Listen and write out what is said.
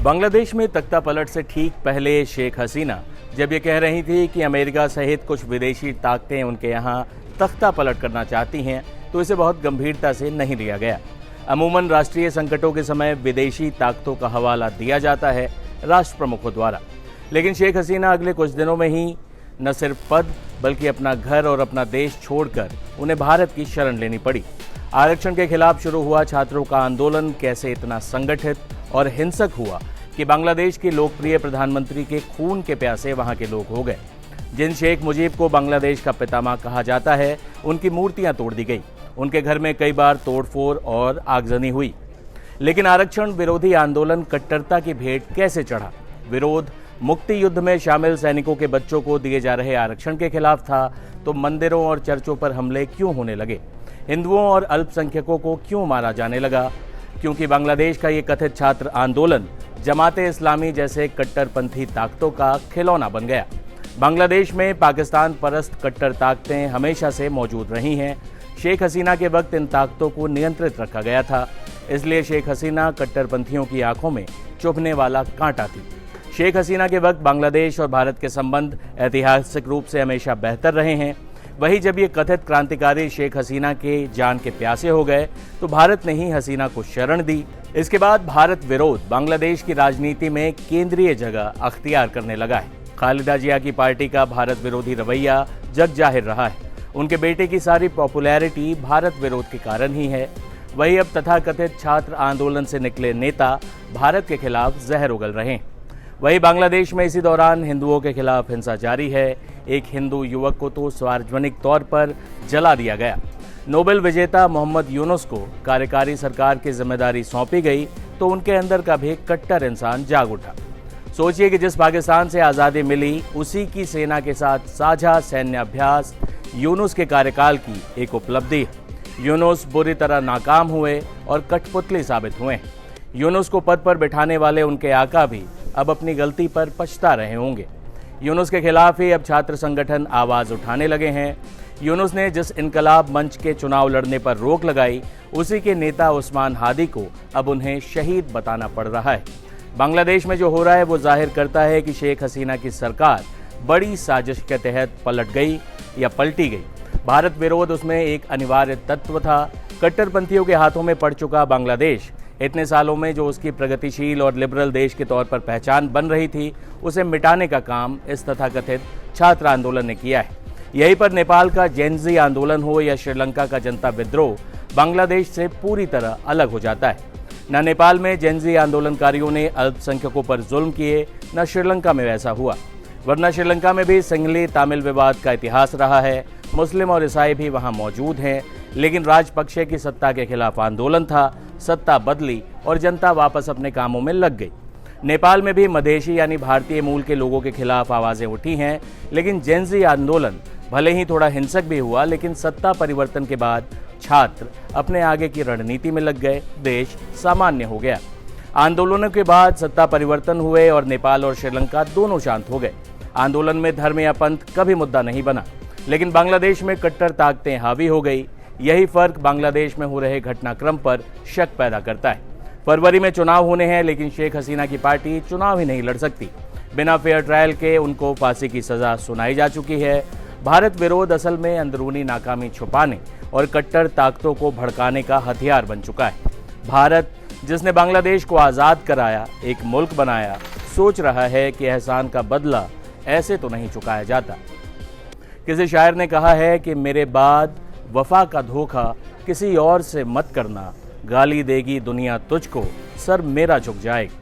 बांग्लादेश में तख्ता पलट से ठीक पहले शेख हसीना जब ये कह रही थी कि अमेरिका सहित कुछ विदेशी ताकतें उनके यहाँ तख्ता पलट करना चाहती हैं, तो इसे बहुत गंभीरता से नहीं लिया गया। अमूमन राष्ट्रीय संकटों के समय विदेशी ताकतों का हवाला दिया जाता है राष्ट्र प्रमुखों द्वारा, लेकिन शेख हसीना अगले कुछ दिनों में ही न सिर्फ पद बल्कि अपना घर और अपना देश छोड़कर उन्हें भारत की शरण लेनी पड़ी। आरक्षण के खिलाफ शुरू हुआ छात्रों का आंदोलन कैसे इतना संगठित और हिंसक हुआ कि बांग्लादेश के लोकप्रिय प्रधानमंत्री के खून के प्यासे वहां के लोग हो गए। जिन शेख मुजीब को बांग्लादेश का पितामह कहा जाता है, उनकी मूर्तियां तोड़ दी गई, उनके घर में कई बार तोड़फोड़ और आगजनी हुई। लेकिन आरक्षण विरोधी आंदोलन कट्टरता की भेंट कैसे चढ़ा? विरोध मुक्ति युद्ध में शामिल सैनिकों के बच्चों को दिए जा रहे आरक्षण के खिलाफ था, तो मंदिरों और चर्चों पर हमले क्यों होने लगे? हिंदुओं और अल्पसंख्यकों को क्यों मारा जाने लगा? क्योंकि बांग्लादेश का ये कथित छात्र आंदोलन जमाते इस्लामी जैसे कट्टरपंथी ताकतों का खिलौना बन गया। बांग्लादेश में पाकिस्तान परस्त कट्टर ताकतें हमेशा से मौजूद रही हैं। शेख हसीना के वक्त इन ताकतों को नियंत्रित रखा गया था, इसलिए शेख हसीना कट्टरपंथियों की आंखों में चुभने वाला कांटा थी। शेख हसीना के वक्त बांग्लादेश और भारत के संबंध ऐतिहासिक रूप से हमेशा बेहतर रहे हैं। वहीं जब ये कथित क्रांतिकारी शेख हसीना के जान के प्यासे हो गए, तो भारत ने ही हसीना को शरण दी। इसके बाद भारत विरोध बांग्लादेश की राजनीति में केंद्रीय जगह अख्तियार करने लगा है। खालिदा जिया की पार्टी का भारत विरोधी रवैया जग जाहिर रहा है। उनके बेटे की सारी पॉपुलैरिटी भारत विरोध के कारण ही है। वही अब तथाकथित छात्र आंदोलन से निकले नेता भारत के खिलाफ जहर उगल रहे हैं। वही बांग्लादेश में इसी दौरान हिंदुओं के खिलाफ हिंसा जारी है। एक हिंदू युवक को तो सार्वजनिक तौर पर जला दिया गया। नोबेल विजेता मोहम्मद यूनुस को कार्यकारी सरकार की जिम्मेदारी सौंपी गई, तो उनके अंदर का भी कट्टर इंसान जाग उठा। सोचिए कि जिस पाकिस्तान से आज़ादी मिली, उसी की सेना के साथ साझा सैन्य अभ्यास यूनुस के कार्यकाल की एक उपलब्धि है। यूनुस बुरी तरह नाकाम हुए और कठपुतली साबित हुए। यूनुस को पद पर बिठाने वाले उनके आका भी अब अपनी गलती पर पछता रहे होंगे। यूनुस के खिलाफ ही अब छात्र संगठन आवाज उठाने लगे हैं। यूनुस ने जिस इनकलाब मंच के चुनाव लड़ने पर रोक लगाई, उसी के नेता उस्मान हादी को अब उन्हें शहीद बताना पड़ रहा है। बांग्लादेश में जो हो रहा है वो जाहिर करता है कि शेख हसीना की सरकार बड़ी साजिश के तहत पलट गई या पलटी गई। भारत विरोध उसमें एक अनिवार्य तत्व था। कट्टरपंथियों के हाथों में पड़ चुका बांग्लादेश इतने सालों में जो उसकी प्रगतिशील और लिबरल देश के तौर पर पहचान बन रही थी, उसे मिटाने का काम इस तथाकथित छात्र आंदोलन ने किया है। यहीं पर नेपाल का जेनजी आंदोलन हो या श्रीलंका का जनता विद्रोह, बांग्लादेश से पूरी तरह अलग हो जाता है। न नेपाल में जेनजी आंदोलनकारियों ने अल्पसंख्यकों पर जुल्म किए, न श्रीलंका में वैसा हुआ। वरना श्रीलंका में भी सिंगली तमिल विवाद का इतिहास रहा है। मुस्लिम और ईसाई भी वहाँ मौजूद हैं, लेकिन राजपक्षे की सत्ता के खिलाफ आंदोलन था। सत्ता बदली और जनता वापस अपने कामों में लग गई। नेपाल में भी मधेशी यानी भारतीय मूल के लोगों के खिलाफ आवाजें उठी हैं, लेकिन जेनजी आंदोलन भले ही थोड़ा हिंसक भी हुआ, लेकिन सत्ता परिवर्तन के बाद छात्र अपने आगे की रणनीति में लग गए। देश सामान्य हो गया। आंदोलनों के बाद सत्ता परिवर्तन हुए और नेपाल और श्रीलंका दोनों शांत हो गए। आंदोलन में धर्म या पंथ कभी मुद्दा नहीं बना, लेकिन बांग्लादेश में कट्टर ताकतें हावी हो गई। यही फर्क बांग्लादेश में हो रहे घटनाक्रम पर शक पैदा करता है। फरवरी में चुनाव होने हैं, लेकिन शेख हसीना की पार्टी चुनाव ही नहीं लड़ सकती। बिना फेयर ट्रायल के उनको फांसी की सजा सुनाई जा चुकी है। भारत विरोध असल में अंदरूनी नाकामी छुपाने और कट्टर ताकतों को भड़काने का हथियार बन चुका है। भारत, जिसने बांग्लादेश को आज़ाद कराया, एक मुल्क बनाया, सोच रहा है कि एहसान का बदला ऐसे तो नहीं चुकाया जाता। किसी शायर ने कहा है कि मेरे बाद वफा का धोखा किसी और से मत करना, गाली देगी दुनिया तुझको, सर मेरा झुक जाएगा।